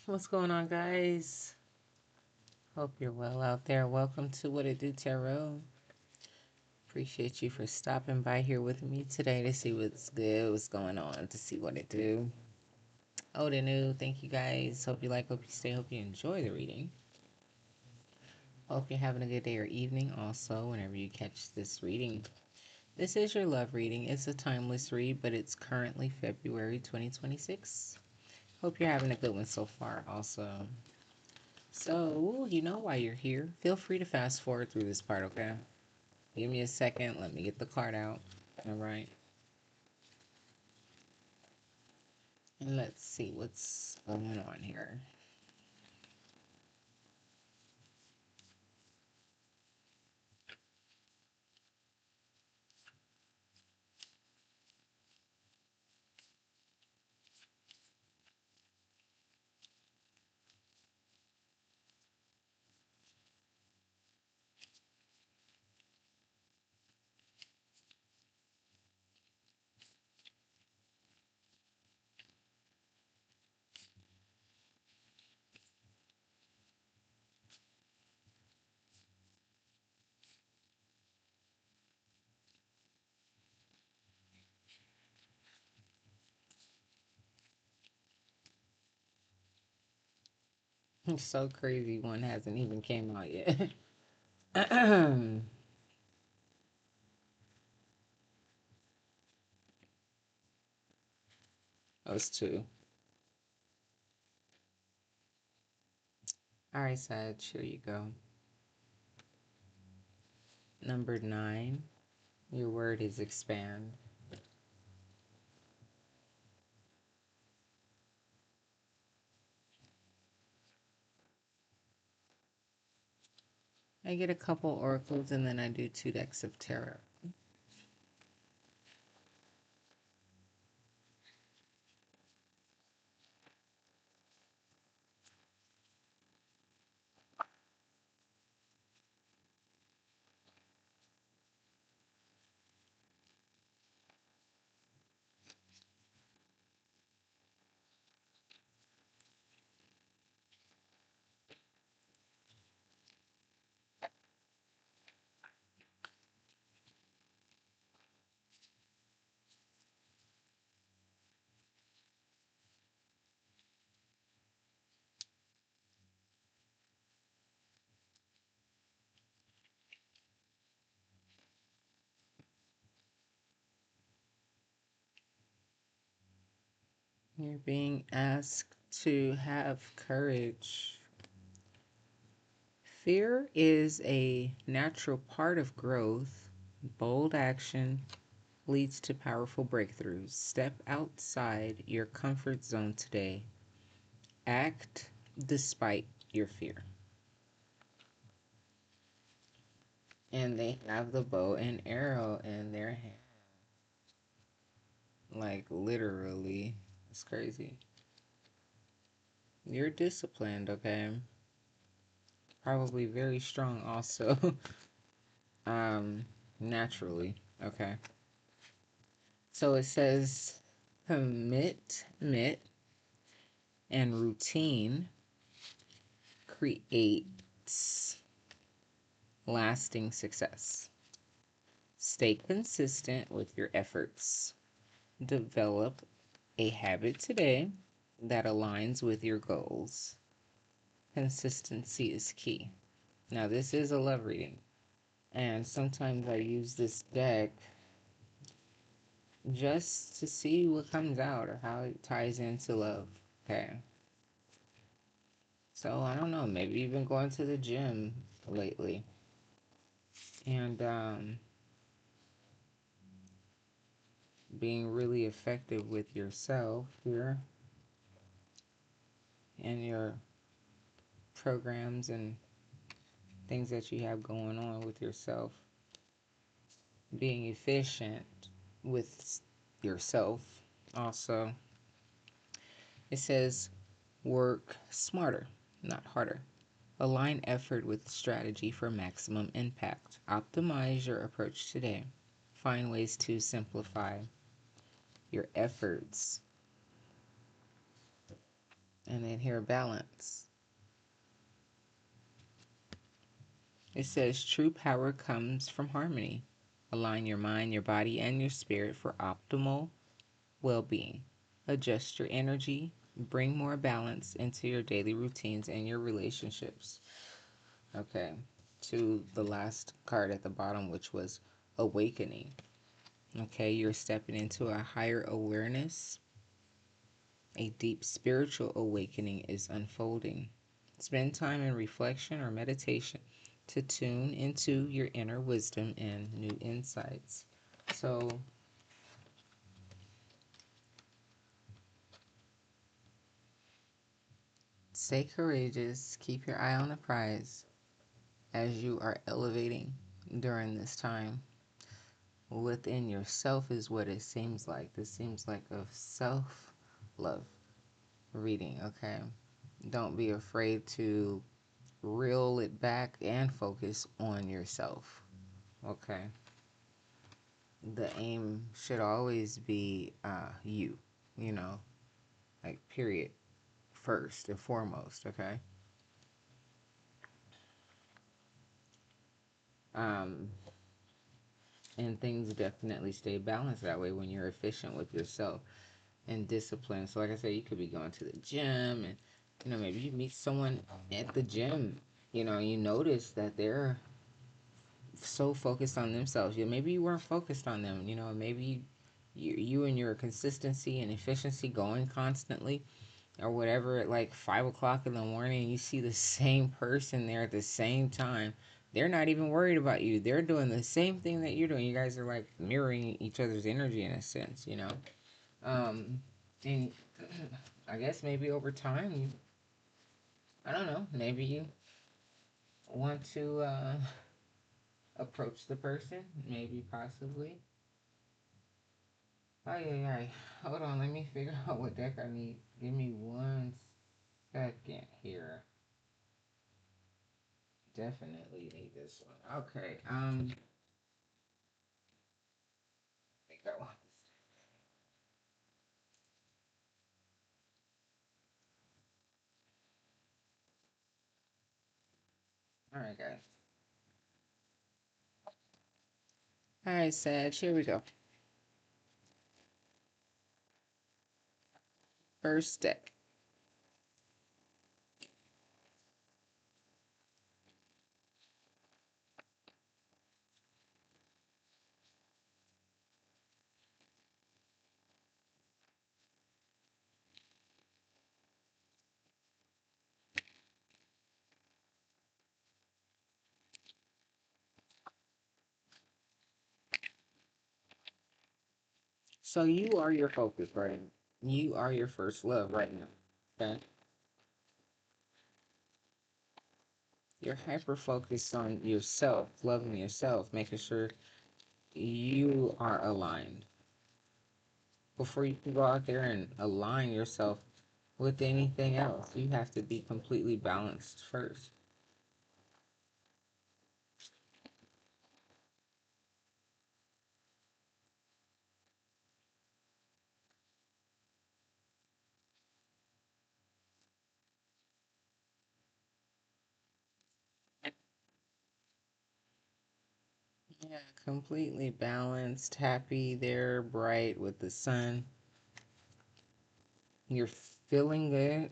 What's going on, guys? Hope you're well out there. Welcome to What It Do Tarot. Appreciate you for stopping by here with me today to see what's good, what's going on, to see what it do. Old and new, thank you guys. Hope you like, hope you stay, hope you enjoy the reading. Hope you're having a good day or evening also whenever you catch this reading. This is your love reading. It's a timeless read, but it's currently February 2026. Hope you're having a good one so far also. So, you know why you're here. Feel free to fast forward through this part, okay? Give me a second. Let me get the card out. All right. And let's see what's going on here. It's so crazy one hasn't even came out yet. Those two. All right, Sag, here you go. Number 9. Your word is expand. I get a couple oracles and then I do 2 decks of tarot. You're being asked to have courage. Fear is a natural part of growth. Bold action leads to powerful breakthroughs. Step outside your comfort zone today. Act despite your fear. And they have the bow and arrow in their hand. Like, literally. It's crazy. You're disciplined, okay? Probably very strong also. um, naturally. Okay. So it says commitment and routine creates lasting success. Stay consistent with your efforts. Develop a habit today that aligns with your goals. Consistency is key. Now, this is a love reading, and sometimes I use this deck just to see what comes out or how it ties into love. Okay. So, I don't know, maybe you've been going to the gym lately and being really effective with yourself here and your programs and things that you have going on with yourself, being efficient with yourself. Also, it says work smarter, not harder. Align effort with strategy for maximum impact. Optimize your approach today. Find ways to simplify your efforts. And then here, balance. It says true power comes from harmony. Align your mind, your body, and your spirit for optimal well being. Adjust your energy. Bring more balance into your daily routines and your relationships. Okay, to the last card at the bottom, which was awakening. Okay, you're stepping into a higher awareness. A deep spiritual awakening is unfolding. Spend time in reflection or meditation to tune into your inner wisdom and new insights. So, stay courageous, keep your eye on the prize as you are elevating during this time. Within yourself is what it seems like. This seems like a self love reading, okay? Don't be afraid to reel it back and focus on yourself, okay? The aim should always be you, you know, like, period, first and foremost, okay? Um, and things definitely stay balanced that way when you're efficient with yourself and disciplined. So, like I said, you could be going to the gym and, maybe you meet someone at the gym, you notice that they're so focused on themselves. Maybe you weren't focused on them, maybe you and your consistency and efficiency going constantly or whatever at like 5 o'clock in the morning, you see the same person there at the same time. They're not even worried about you. They're doing the same thing that you're doing. You guys are like mirroring each other's energy in a sense. Um, and I guess maybe over time, I don't know, maybe you want to approach the person, maybe possibly. Ay, ay, ay. Hold on, let me figure out what deck I need. Give me 1 second here. Definitely need this one. Okay, I think I want this. Alright, guys. Alright, Sag, here we go. First deck. So you are your focus, right? You are your first love right now. Okay? You're hyper focused on yourself, loving yourself, making sure you are aligned. Before you can go out there and align yourself with anything else, you have to be completely balanced first. Yeah, completely balanced, happy there, bright with the sun. You're feeling good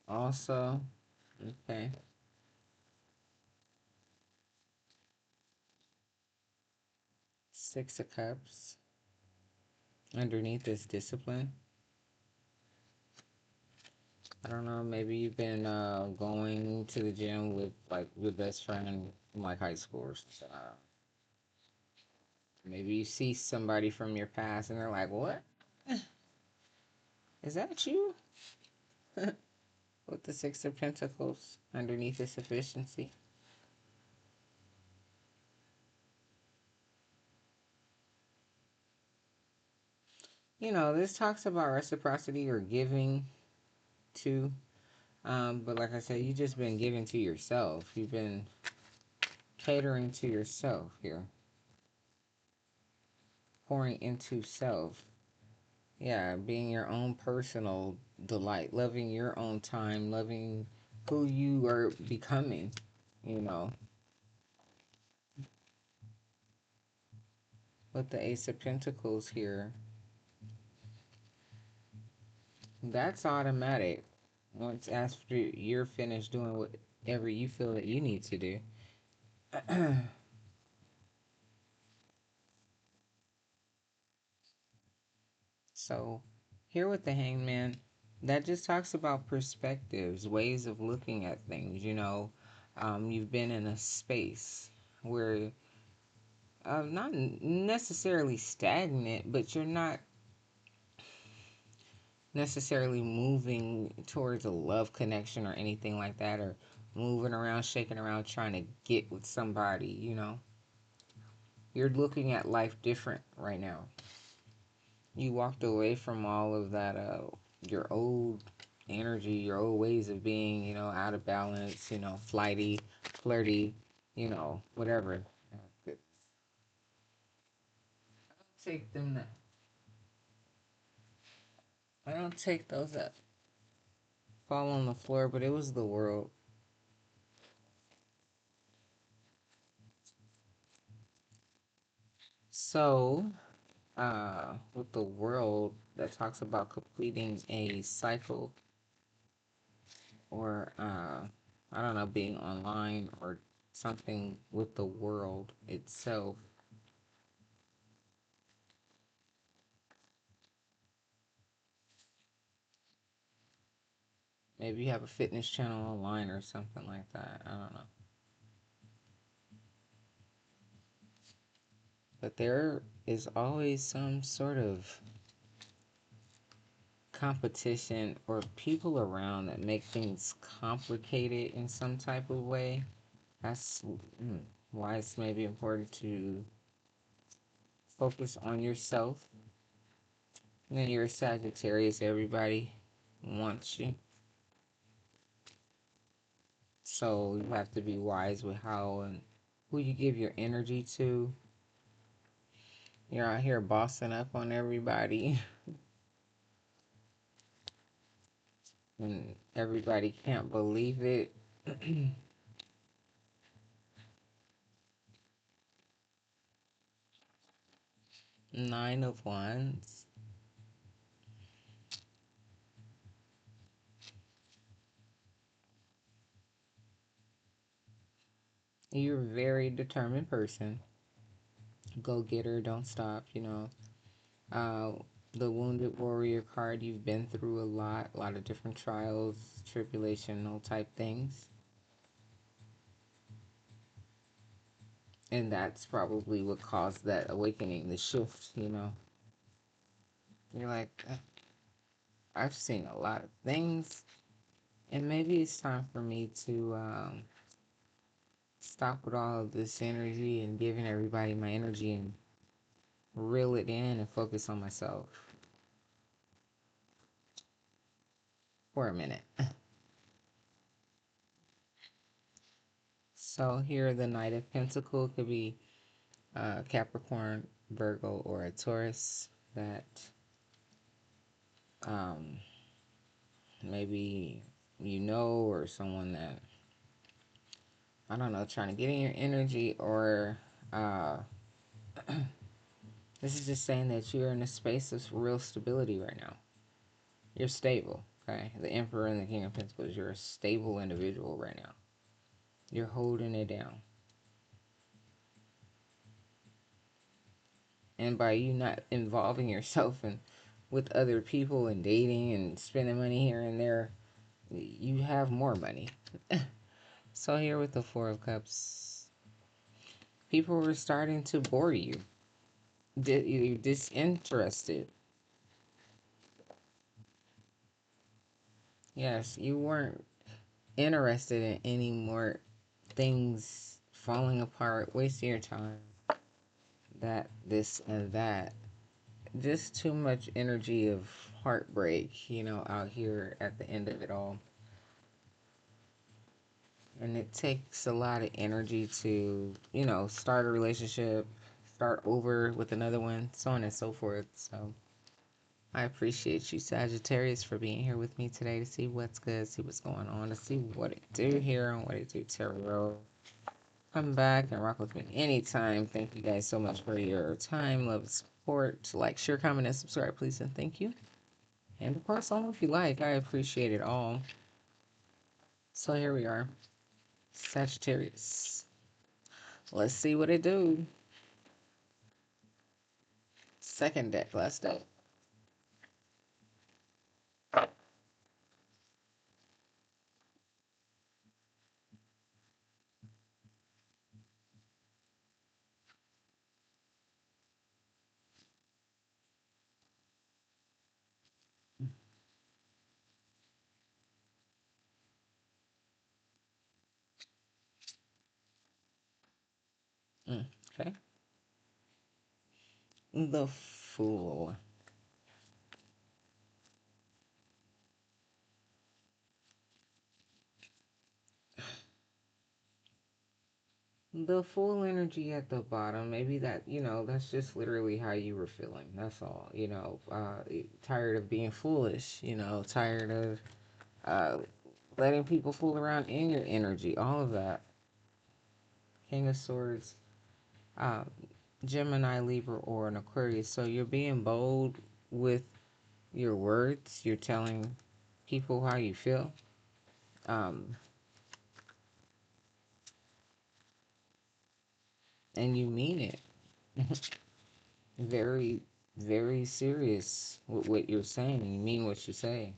also. Okay. 6 of Cups. Underneath is discipline. I don't know, maybe you've been going to the gym with like your best friend from like high school or something. Maybe you see somebody from your past and they're like, "What? Is that you?" With the Six of Pentacles underneath this efficiency. This talks about reciprocity or giving to. But like I said, you just been giving to yourself. You've been catering to yourself here, pouring into self. Yeah, being your own personal delight, loving your own time, loving who you are becoming, you know. With the Ace of Pentacles here, that's automatic. Once after you're finished doing whatever you feel that you need to do. So, here with the Hangman, that just talks about perspectives, ways of looking at things. You've been in a space where not necessarily stagnant, but you're not necessarily moving towards a love connection or anything like that, or moving around, shaking around, trying to get with somebody. You're looking at life different right now. You walked away from all of that, your old energy, your old ways of being, out of balance, flighty, flirty, whatever. I don't take them that. I don't take those that fall on the floor, but it was the world. So, with the world that talks about completing a cycle or, I don't know, being online or something with the world itself. Maybe you have a fitness channel online or something like that. I don't know. But there is always some sort of competition or people around that make things complicated in some type of way. That's why it's maybe important to focus on yourself. And then you're a Sagittarius, everybody wants you. So you have to be wise with how and who you give your energy to. You're out here bossing up on everybody, and everybody can't believe it. Nine of Wands. You're a very determined person. Go getter, don't stop. Uh, the Wounded Warrior card, you've been through a lot of different trials, tribulational type things. And that's probably what caused that awakening, the shift. You're like, I've seen a lot of things, and maybe it's time for me to stop with all of this energy and giving everybody my energy and reel it in and focus on myself for a minute. So here, the Knight of Pentacles could be Capricorn, Virgo, or a Taurus that um, maybe or someone that, I don't know, trying to get in your energy, or uh, this is just saying that you're in a space of real stability right now. You're stable, okay? The Emperor and the King of Pentacles, you're a stable individual right now. You're holding it down. And by you not involving yourself in with other people and dating and spending money here and there, you have more money. So here with the Four of Cups, people were starting to bore you. You're disinterested. Yes, you weren't interested in any more things falling apart, wasting your time, that, this, and that. Just too much energy of heartbreak, out here at the end of it all. And it takes a lot of energy to, start a relationship, start over with another one, so on and so forth. So I appreciate you, Sagittarius, for being here with me today to see what's good, see what's going on, to see what it do here on What It Do Tarot. Come back and rock with me anytime. Thank you guys so much for your time, love, and support. Like, share, comment, and subscribe, please, and thank you. And of course, on if you like. I appreciate it all. So here we are, Sagittarius. Let's see what it do. Second deck, last deck. Okay. The Fool. The full energy at the bottom, maybe that, that's just literally how you were feeling. That's all. Tired of being foolish, tired of uh, letting people fool around in your energy, all of that. King of Swords, uh, Gemini, Libra, or an Aquarius. So you're being bold with your words. You're telling people how you feel. Um, and you mean it. Very, very serious with what you're saying. You mean what you say.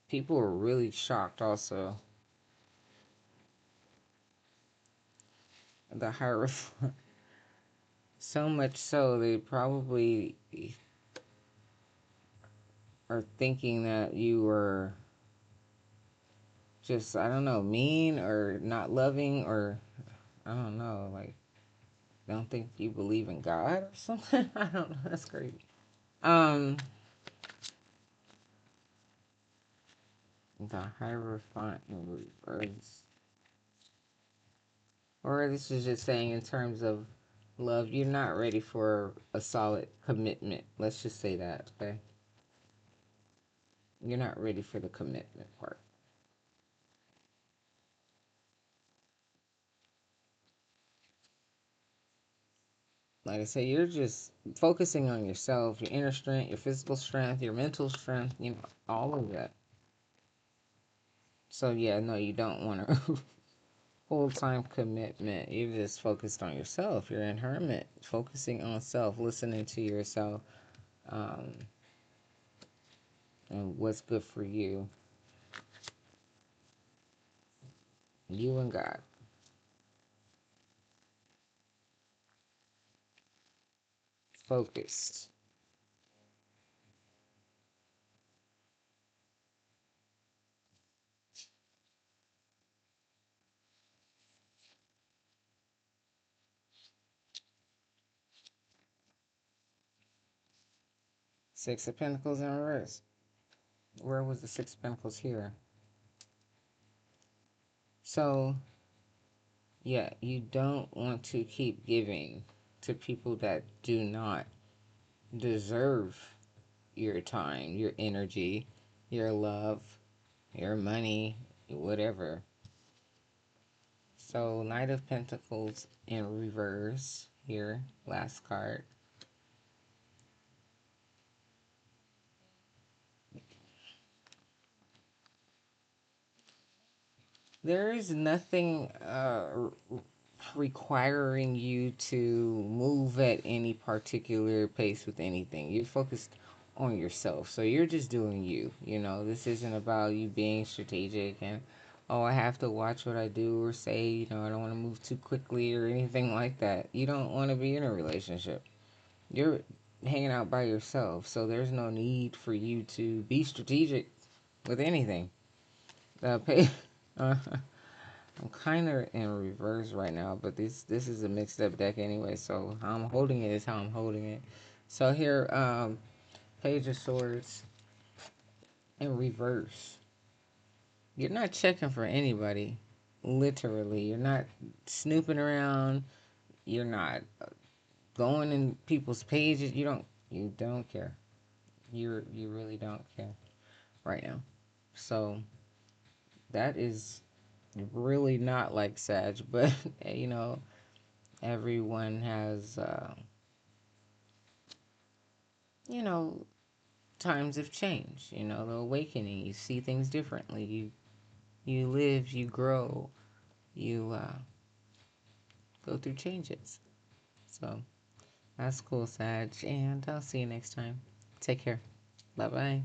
People are really shocked also. The Hierophant. So much so they probably are thinking that you were just, I don't know, mean or not loving, or I don't know, like, don't think you believe in God or something. I don't know. That's crazy. Um, the Hierophant in reverse. Or this is just saying in terms of love, you're not ready for a solid commitment. Let's just say that, okay? You're not ready for the commitment part. Like I say, you're just focusing on yourself, your inner strength, your physical strength, your mental strength, all of that. So yeah, no, you don't want a full-time commitment. You're just focused on yourself. You're in hermit, focusing on self, listening to yourself, um, and what's good for you, you and God. Focused. Six of Pentacles in reverse. Where was the Six of Pentacles here? So, yeah, you don't want to keep giving to people that do not deserve your time, your energy, your love, your money, whatever. So, Knight of Pentacles in reverse here, last card. There is nothing requiring you to move at any particular pace with anything. You're focused on yourself. So you're just doing you. This isn't about you being strategic and, oh, I have to watch what I do or say, I don't want to move too quickly or anything like that. You don't want to be in a relationship. You're hanging out by yourself. So there's no need for you to be strategic with anything. Pay. I'm kind of in reverse right now, but this is a mixed up deck anyway, so how I'm holding it is how I'm holding it. So here, Page of Swords in reverse. You're not checking for anybody, literally. You're not snooping around. You're not going in people's pages. You don't You don't care. You really don't care right now. So that is really not like Sag, but you know, everyone has you know, times of change, you know, the awakening. You see things differently. You live, you grow, you go through changes. So that's cool, Sag, and I'll see you next time. Take care. Bye bye.